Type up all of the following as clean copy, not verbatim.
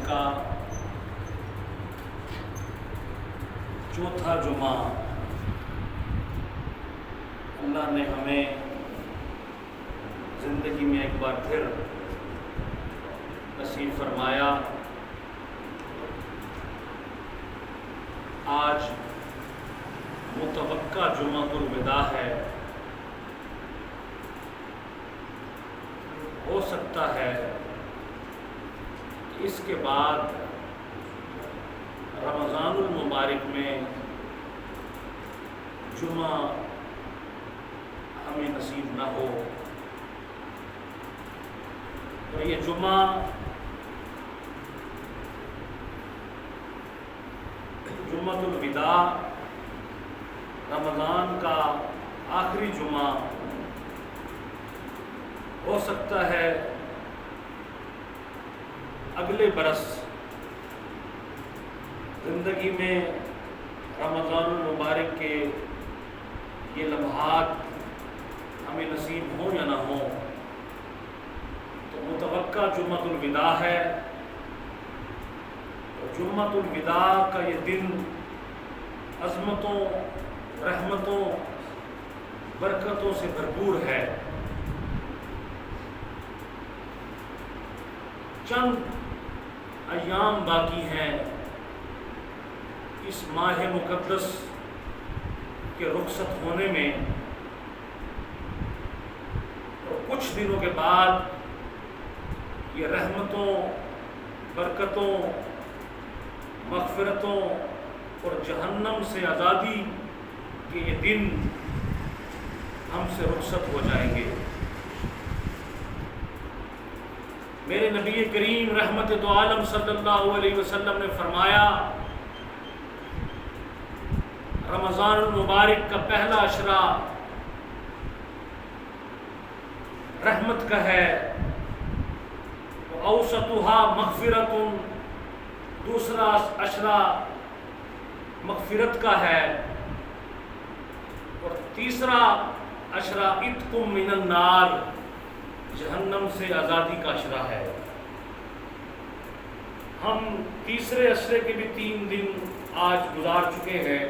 کا چوتھا جمعہ اللہ نے ہمیں زندگی میں ایک بار پھر نصیب فرمایا۔ آج متوقع جمعۃ الوداع ہے۔ ہو سکتا ہے کہ اس کے بعد رمضان المبارک میں جمعہ ہمیں نصیب نہ ہو، اور یہ جمعہ جمعۃ الوداع رمضان کا آخری جمعہ ہو سکتا ہے اگلے برس زندگی میں رمضان المبارک کے یہ لمحات ہمیں نصیب ہوں یا نہ ہوں، تو متوقع جمعۃ الوداع ہے۔ اور جمعۃ الوداع کا یہ دن عظمتوں، رحمتوں، برکتوں سے بھرپور ہے۔ چند ایام باقی ہیں اس ماہ مقدس کے رخصت ہونے میں، اور کچھ دنوں کے بعد یہ رحمتوں، برکتوں، مغفرتوں اور جہنم سے آزادی کے یہ دن ہم سے رخصت ہو جائیں گے۔ میرے نبی کریم رحمت دو عالم صلی اللہ علیہ وسلم نے فرمایا، رمضان المبارک کا پہلا عشرہ رحمت کا ہے، اوسطها مغفرۃ، دوسرا عشرہ مغفرت کا ہے، اور تیسرا عشرہ عتق من النار، جہنم سے آزادی کا عشرہ ہے۔ ہم تیسرے عشرے کے بھی 3 دن آج گزار چکے ہیں،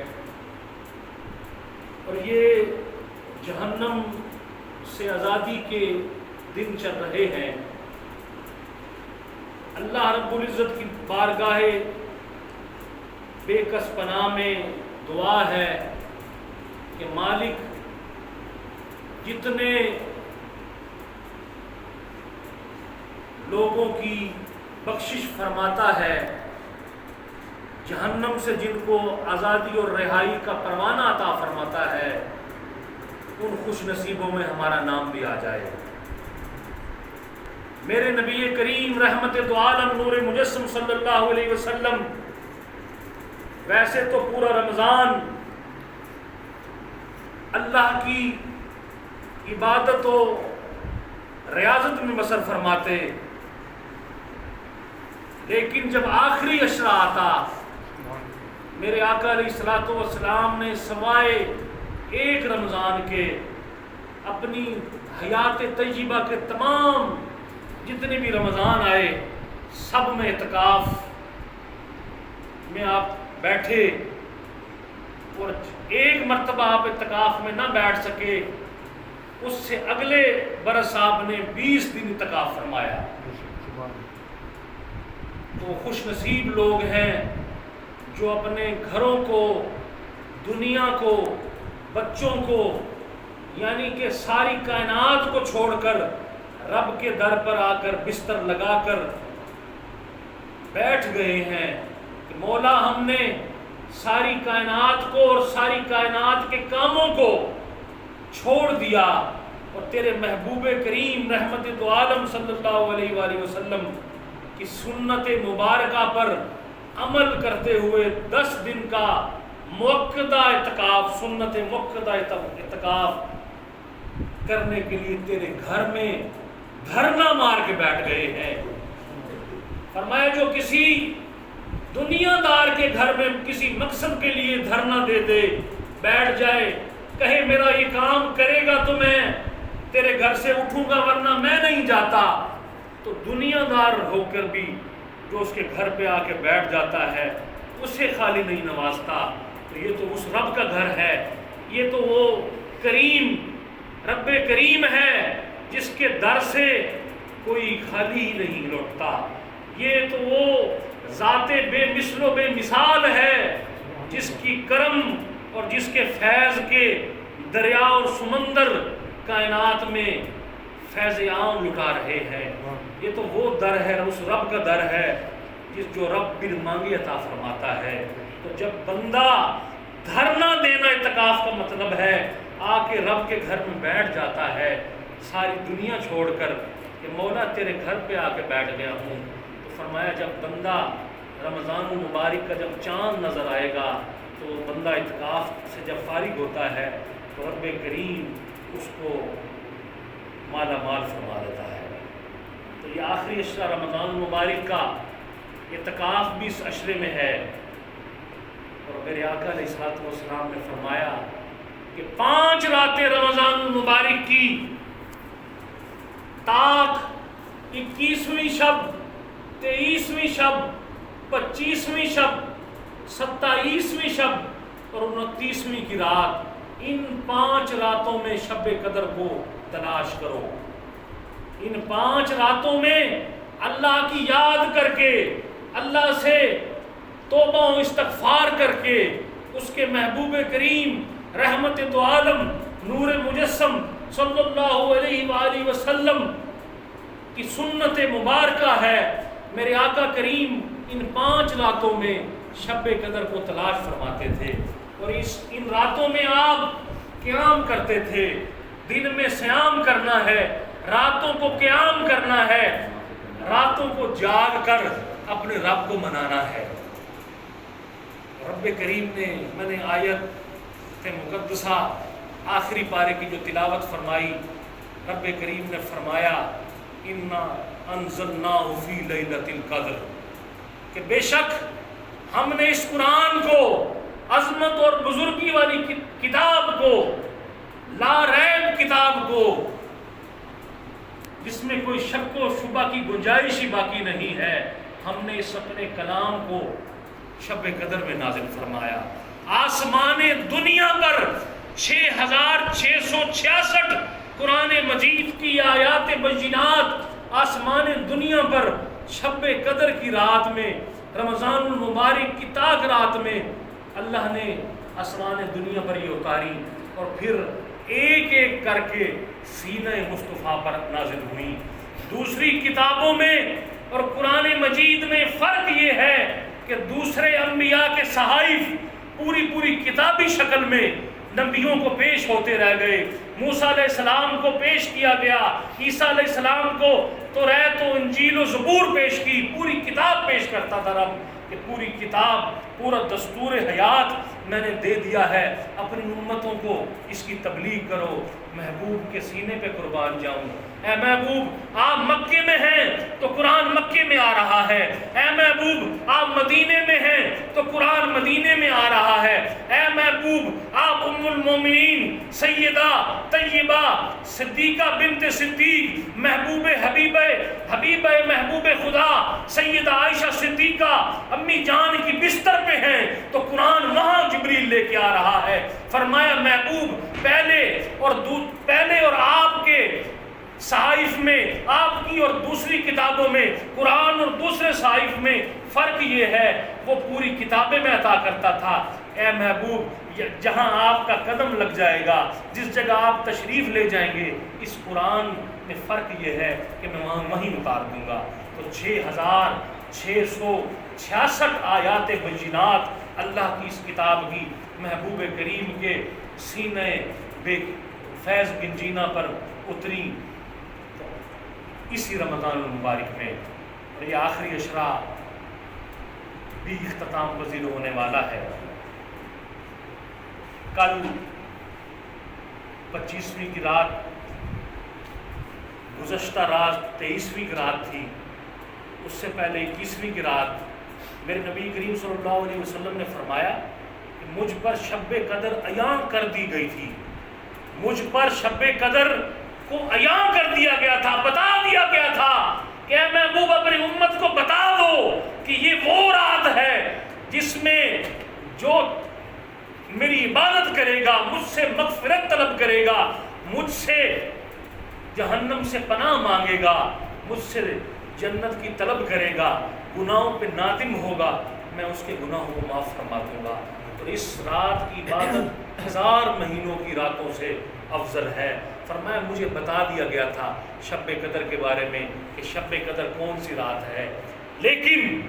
اور یہ جہنم سے آزادی کے دن چل رہے ہیں۔ اللہ رب العزت کی بارگاہ بے کس پناہ میں دعا ہے کہ مالک جتنے لوگوں کی بخشش فرماتا ہے، جہنم سے جن کو آزادی اور رہائی کا پروانہ عطا فرماتا ہے، ان خوش نصیبوں میں ہمارا نام بھی آ جائے۔ میرے نبی کریم رحمت دو عالم نور مجسم صلی اللہ علیہ وسلم ویسے تو پورا رمضان اللہ کی عبادت و ریاضت میں بسر فرماتے، لیکن جب آخری عشرہ آتا، میرے آقا علیہ الصلوۃ والسلام نے سوائے ایک رمضان کے اپنی حیات طیبہ کے تمام جتنے بھی رمضان آئے سب میں اعتکاف میں آپ بیٹھے، اور ایک مرتبہ آپ اعتکاف میں نہ بیٹھ سکے، اس سے اگلے برس آپ نے 20 دن اعتکاف فرمایا۔ تو خوش نصیب لوگ ہیں جو اپنے گھروں کو، دنیا کو، بچوں کو، یعنی کہ ساری کائنات کو چھوڑ کر رب کے در پر آ کر بستر لگا کر بیٹھ گئے ہیں کہ مولا ہم نے ساری کائنات کو اور ساری کائنات کے کاموں کو چھوڑ دیا، اور تیرے محبوب کریم رحمت دو عالم صلی اللہ علیہ وآلہ وسلم کی سنت مبارکہ پر عمل کرتے ہوئے 10 دن کا موقدہ اعتکاف، سنت موقدہ اعتکاف کرنے کے لیے تیرے گھر میں دھرنا مار کے بیٹھ گئے ہیں۔ فرمایا جو کسی دنیا دار کے گھر میں کسی مقصد کے لیے دھرنا دے دے، بیٹھ جائے، کہے میرا یہ کام کرے گا تو میں تیرے گھر سے اٹھوں گا ورنہ میں نہیں جاتا، تو دنیا دار ہو کر بھی جو اس کے گھر پہ آ کے بیٹھ جاتا ہے اسے خالی نہیں نوازتا۔ تو یہ تو اس رب کا گھر ہے، یہ تو وہ کریم رب کریم ہے جس کے در سے کوئی خالی ہی نہیں لوٹتا۔ یہ تو وہ ذات بے مثل و بے مثال ہے جس کی کرم اور جس کے فیض کے دریا اور سمندر کائنات میں فیض عام لٹا رہے ہیں۔ یہ تو وہ در ہے، اس رب کا در ہے جس جو رب بن مانگی عطا فرماتا ہے۔ تو جب بندہ دھرنا دینا اعتکاف کا مطلب ہے آ کے رب کے گھر میں بیٹھ جاتا ہے ساری دنیا چھوڑ کر کہ مولا تیرے گھر پہ آ کے بیٹھ گیا ہوں۔ تو فرمایا جب بندہ رمضان المبارک کا جب چاند نظر آئے گا تو بندہ اعتکاف سے جب فارغ ہوتا ہے تو رب کریم اس کو مالا مال فرما دیتا ہے۔ تو یہ آخری عشرہ رمضان المبارک کا اعتکاف بھی اس عشرے میں ہے، اور میرے آقا علیہ الصلوۃ والسلام نے فرمایا کہ 5 راتیں رمضان المبارک کی تاک 21ویں شب، 23ویں شب، 25ویں شب، 27ویں شب اور 29ویں کی رات، ان 5 راتوں میں شب قدر کو تلاش کرو۔ ان 5 راتوں میں اللہ کی یاد کر کے، اللہ سے توبہ و استغفار کر کے، اس کے محبوب کریم رحمت دو عالم نور مجسم صلی اللہ علیہ وآلہ وسلم کی سنت مبارکہ ہے۔ میرے آقا کریم ان 5 راتوں میں شب قدر کو تلاش فرماتے تھے، اور ان راتوں میں آپ قیام کرتے تھے۔ دن میں صیام کرنا ہے، راتوں کو قیام کرنا ہے، راتوں کو جاگ کر اپنے رب کو منانا ہے۔ رب کریم نے، میں نے آیت مقدسہ آخری پارے کی جو تلاوت فرمائی، رب کریم نے فرمایا انا انزلناہ فی لیلۃ القدر، کہ بے شک ہم نے اس قرآن کو، عظمت اور بزرگی والی کتاب کو، لا ریب کتاب کو، جس میں کوئی شک و شبہ کی گنجائش ہی باقی نہیں ہے، ہم نے اس اپنے کلام کو شب قدر میں نازل فرمایا۔ آسمان دنیا پر 6666 قرآن مجید کی آیات بینات آسمان دنیا پر شب قدر کی رات میں، رمضان المبارک کی تاک رات میں اللہ نے آسمان دنیا پر یہ اتاری، اور پھر ایک ایک کر کے سینہ مصطفیٰ پر نازل ہوئی۔ دوسری کتابوں میں اور قرآن مجید میں فرق یہ ہے کہ دوسرے انبیاء کے صحائف پوری کتابی شکل میں نبیوں کو پیش ہوتے رہ گئے۔ موسیٰ علیہ السلام کو پیش کیا گیا، عیسیٰ علیہ السلام کو توریت و انجیل و زبور پیش کی، پوری کتاب پیش کرتا تھا رب کہ پوری کتاب، پورا دستور حیات میں نے دے دیا ہے، اپنی امتوں کو اس کی تبلیغ کرو۔ محبوب کے سینے پہ قربان جاؤں، اے محبوب آپ مکے میں ہیں تو قرآن مکے میں آ رہا ہے، اے محبوب آپ مدینے میں ہیں تو قرآن مدینے میں آ رہا ہے، اے محبوب آپ ام المومنین سیدہ طیبہ صدیقہ بنت صدیق حبیب محبوب خدا سیدہ عائشہ صدیقہ امی جان کی بستر پہ ہیں تو قرآن وہاں جبریل لے کے آ رہا ہے۔ فرمایا محبوب پہلے اور آپ کے صحائف میں، آپ کی اور دوسری کتابوں میں، قرآن اور دوسرے صحائف میں فرق یہ ہے، وہ پوری کتابیں میں عطا کرتا تھا۔ اے محبوب جہاں آپ کا قدم لگ جائے گا، جس جگہ آپ تشریف لے جائیں گے، اس قرآن میں فرق یہ ہے کہ میں وہیں اتار دوں گا۔ تو 6666 آیات بینات اللہ کی اس کتاب کی محبوب کریم کے سینے بے فیض گنجینہ پر اتری اسی رمضان المبارک میں، اور یہ آخری عشرہ بھی اختتام پذیر ہونے والا ہے۔ کل 25ویں کی رات، گزشتہ رات 23ویں کی رات تھی، اس سے پہلے 21ویں کی رات میرے نبی کریم صلی اللہ علیہ وسلم نے فرمایا کہ مجھ پر شب قدر عیاں کر دی گئی تھی، مجھ پر شب قدر کو عیاں کر دیا گیا تھا، بتا دیا گیا تھا کہ اے محبوب اپنی امت کو بتا دو گا، مجھ سے مغفرت طلب کرے گا، مجھ سے جہنم سے پناہ مانگے گا، مجھ سے جنت کی طلب کرے گا، گناہوں پہ نادم ہوگا، میں اس کے گناہوں کو معاف فرما دوں گا۔ اور اس رات کی عبادت 1000 مہینوں کی راتوں سے افضل ہے۔ فرمایا مجھے بتا دیا گیا تھا شب قدر کے بارے میں کہ شب قدر کون سی رات ہے، لیکن